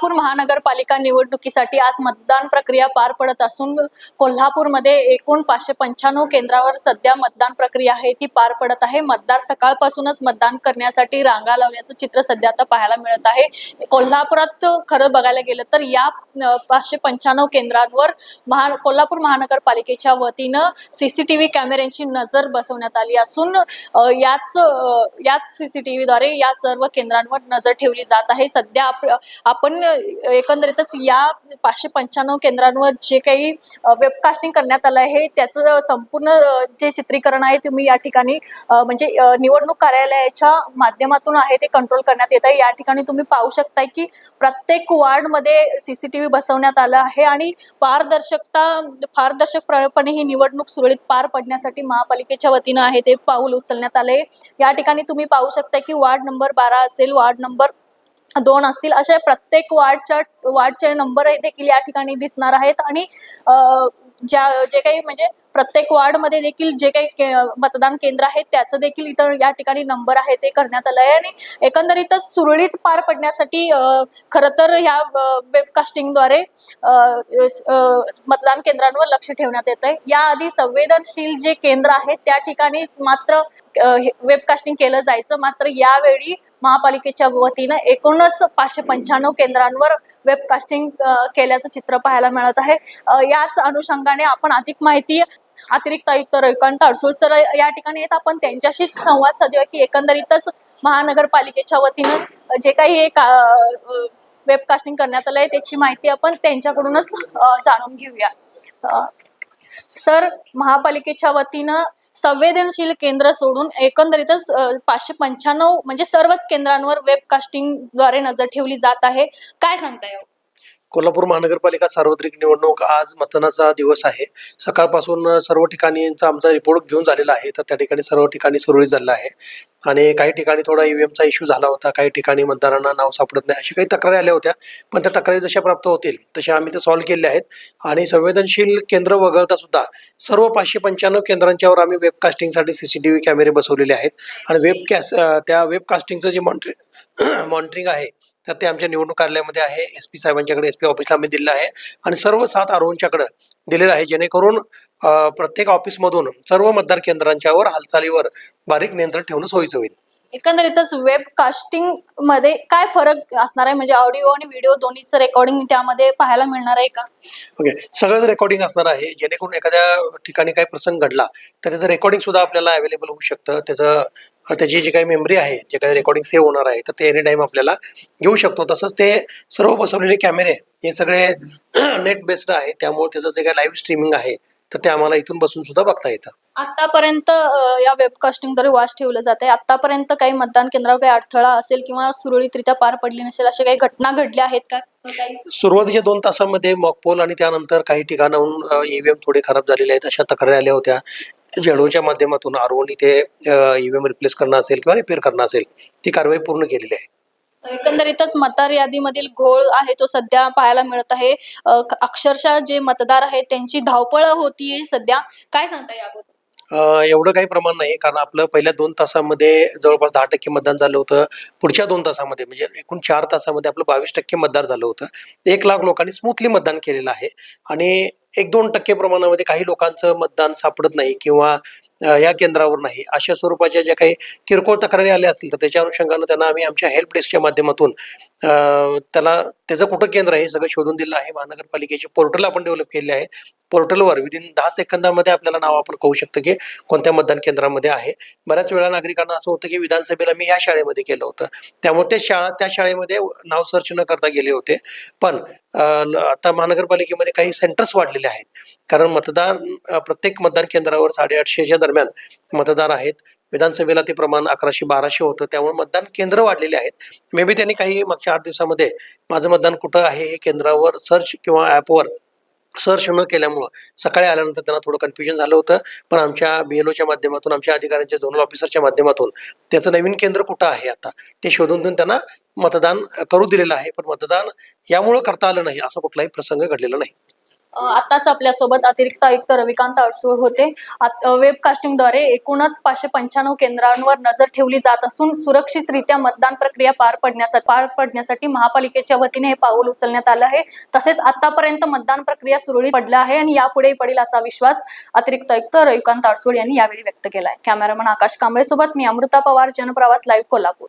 कोल्हापूर महानगरपालिका निवडणुकीसाठी आज मतदान प्रक्रिया पार पडत असून कोल्हापूरमध्ये एकूण 595 केंद्रावर सध्या मतदान प्रक्रिया आहे ती पार पडत आहे। मतदार सकाळपासूनच मतदान करण्यासाठी रांगा लावल्याचं चित्र सध्या आता पाहायला मिळत आहे। कोल्हापुरात खरं बघायला गेलं तर या 595 केंद्रांवर कोल्हापूर महानगरपालिकेच्या वतीनं सीसीटीव्ही कॅमेऱ्यांची नजर बसवण्यात आली असून याच सीसीटीव्हीद्वारे या सर्व केंद्रांवर नजर ठेवली जात आहे। सध्या आपण एकंदरीतच या 595 केंद्रांवर जे काही वेबकास्टिंग करण्यात आलं आहे त्याचं संपूर्ण जे चित्रीकरण आहे तुम्ही या ठिकाणी म्हणजे निवडणूक कार्यालयाच्या माध्यमातून आहे ते कंट्रोल करण्यात येत आहे। या ठिकाणी तुम्ही पाहू शकता की प्रत्येक वॉर्डमध्ये सीसीटीव्ही बसवण्यात आला आहे आणि पारदर्शकपणे ही निवडणूक सुरळीत पार पडण्यासाठी महापालिकेच्या वतीनं आहे ते पाऊल उचलण्यात आले। या ठिकाणी तुम्ही पाहू शकता की वार्ड नंबर 12 असेल, वार्ड नंबर 2 असतील, अशा प्रत्येक वार्डचे नंबर देखील या ठिकाणी दिसणार आहेत आणि जे काही म्हणजे प्रत्येक वार्डमध्ये देखील जे काही मतदान केंद्र आहेत त्याचं देखील इतर या ठिकाणी नंबर आहे ते करण्यात आलं आहे आणि एकंदरीतच सुरळीत पार पडण्यासाठी खरं तर ह्या वेबकास्टिंगद्वारे मतदान केंद्रांवर लक्ष ठेवण्यात येत आहे। याआधी संवेदनशील जे केंद्र आहेत त्या ठिकाणी मात्र वेबकास्टिंग केलं जायचं, मात्र यावेळी महापालिकेच्या वतीनं एकूणच 595 केंद्रांवर वेबकास्टिंग केल्याचं चित्र पाहायला मिळत आहे। याच अनुषंगाने आपण अधिक माहिती अतिरिक्त आयुक्त रविकांत अडसूळ सर या ठिकाणी आहेत, आपण त्यांच्याशी संवाद साधूया की एकंदरीतच महानगरपालिकेच्या वतीनं जे काही एक वेबकास्टिंग करण्यात आलंय त्याची माहिती आपण त्यांच्याकडूनच जाणून घेऊया। सर, महापालिकेच्या वतीनं संवेदनशील केंद्र सोडून एकंदरीतच 595 म्हणजे सर्वच केंद्रांवर वेबकास्टिंगद्वारे नजर ठेवली जात आहे, काय सांगता येईल? कोल्हापूर महानगरपालिका सार्वत्रिक निवडणूक आज मतदानाचा दिवस आहे। सकाळपासून सर्व ठिकाणी आमचा रिपोर्ट घेऊन झालेला आहे, तर त्या ठिकाणी सर्व ठिकाणी सुरळीत झालेलं आहे आणि काही ठिकाणी थोडा ईव्हीएमचा इश्यू झाला होता, काही ठिकाणी मतदारांना नाव सापडत नाही अशा काही तक्रारी आल्या होत्या, पण त्या तक्रारी जशा प्राप्त होतील तशा आम्ही ते सॉल्व्ह केल्या आहेत आणि संवेदनशील केंद्र वगळता सुद्धा सर्व 595 केंद्रांच्यावर आम्ही वेबकास्टिंगसाठी सीसीटीव्ही कॅमेरे बसवलेले आहेत आणि त्या वेबकास्टिंगचं जे मॉनिटरिंग आहे तर ते आमच्या निवडणूक कार्यालयामध्ये आहे। SP साहेबांच्याकडे, SP ऑफिसला आम्ही दिलेलं आहे आणि सर्व 7 आरोग्यांच्याकडे दिलेलं आहे, जेणेकरून प्रत्येक ऑफिसमधून सर्व मतदार केंद्रांच्यावर हालचालीवर बारीक नियंत्रण ठेवणं सोयीचं होईल। एकंदरीतच वेबकास्टिंग मध्ये काय फरक असणार आहे, म्हणजे ऑडिओ आणि व्हिडिओ दोन्हीचं रेकॉर्डिंग त्यामध्ये पाहायला मिळणार आहे का? ओके, सगळं रेकॉर्डिंग असणार आहे, जेणेकरून एखाद्या ठिकाणी काही प्रसंग घडला तर त्याचं रेकॉर्डिंग सुद्धा आपल्याला अवेलेबल होऊ शकतं। त्याची जी काही मेमरी आहे, जे काही रेकॉर्डिंग सेव्ह होणार आहे तर ते एनी टाइम आपल्याला घेऊ शकतो। तसंच ते सर्व बसवलेले कॅमेरे हे सगळे नेट बेस्ड आहे, त्यामुळे त्याचं जे काही लाईव्ह स्ट्रीमिंग आहे तर ते आम्हाला इथून बसून सुद्धा बघता येतं। आतापर्यंत या वेबकास्टिंगद्वारे वॉच ठेवलं जाते, आतापर्यंत काही मतदान केंद्रावर काही अडथळा असेल किंवा सुरळीतरित्या पार पडली नसेल अशा काही घटना घडल्या आहेत का? सुरुवातीच्या 2 तासामध्ये मॉकपोल आणि त्यानंतर काही ठिकाणाहून ईव्हीएम थोडे खराब झालेले आहेत अशा तक्रारी आल्या होत्या। झेडोच्या माध्यमातून आरओनी ते ईव्हीएम रिप्लेस करणं असेल किंवा रिपेअर करणं असेल ती कारवाई पूर्ण केलेली आहे। एकंदरीतच मतदार यादीमधील घोळ आहे तो सध्या पाहायला मिळत आहे, अक्षरशः जे मतदार आहेत त्यांची धावपळ होतीये सध्या, काय सांगता याबद्दल? एवढं काही प्रमाण नाही, कारण आपलं पहिल्या 2 तासामध्ये जवळपास 10% मतदान झालं होतं। पुढच्या 2 तासामध्ये म्हणजे एकूण 4 तासामध्ये आपलं 22% मतदान झालं होतं। 1 लाख लोकांनी स्मूथली मतदान केलेलं आहे आणि 1-2% प्रमाणामध्ये काही लोकांचं मतदान सापडत नाही किंवा या केंद्रावर नाही अशा स्वरूपाच्या ज्या काही किरकोळ तक्रारी आल्या असतील तर त्याच्या अनुषंगानं त्यांना आम्ही आमच्या हेल्प डेस्कच्या माध्यमातून त्याचं कुठं केंद्र आहे हे सगळं शोधून दिलं आहे। महानगरपालिकेचे पोर्टल आपण डेव्हलप केले आहे, पोर्टलवर विदिन 10 सेकंदामध्ये आपल्याला नाव आपण कळू शकतं की कोणत्या मतदान केंद्रामध्ये आहे। बऱ्याच वेळा नागरिकांना असं होतं की विधानसभेला मी ह्या शाळेमध्ये केलं होतं, त्यामुळे त्या शाळेमध्ये नाव सर्च न करता गेले होते, पण आता महानगरपालिकेमध्ये काही सेंटर्स वाढलेले आहेत, कारण प्रत्येक मतदान केंद्रावर 850च्या दरम्यान मतदार आहेत। विधानसभेला ते प्रमाण 1100-1200 होतं, त्यामुळे मतदान केंद्र वाढलेले आहेत। मे बी त्यांनी काही मागच्या 8 दिवसामध्ये माझं मतदान कुठं आहे हे केंद्रावर सर्च किंवा ॲपवर सर्च न केल्यामुळं सकाळी आल्यानंतर त्यांना थोडं कन्फ्युजन झालं होतं, पण आमच्या BLOच्या माध्यमातून, आमच्या अधिकाऱ्यांच्या झोनल ऑफिसरच्या माध्यमातून त्याचं नवीन केंद्र कुठं आहे आता ते शोधून देऊन त्यांना मतदान करू दिलेलं आहे। पण मतदान यामुळं करता आलं नाही असा कुठलाही प्रसंग घडलेला नाही। आताच आपल्यासोबत अतिरिक्त आयुक्त रविकांत अडसूळ होते. वेबकास्टिंगद्वारे एकूणच 595 केंद्रांवर नजर ठेवली जात असून सुरक्षितरित्या मतदान प्रक्रिया पार पडण्यासाठी महापालिकेच्या वतीने हे पाऊल उचलण्यात आलं आहे. तसेच आतापर्यंत मतदान प्रक्रिया सुरळीत पडली आहे आणि यापुढे पडेल असा विश्वास अतिरिक्त आयुक्त रविकांत अडसूळ यांनी यावेळी व्यक्त केलाय. कॅमेरामन आकाश कांबळे सोबत मी अमृता पवार, जनप्रवास लाईव्ह, कोल्हापूर.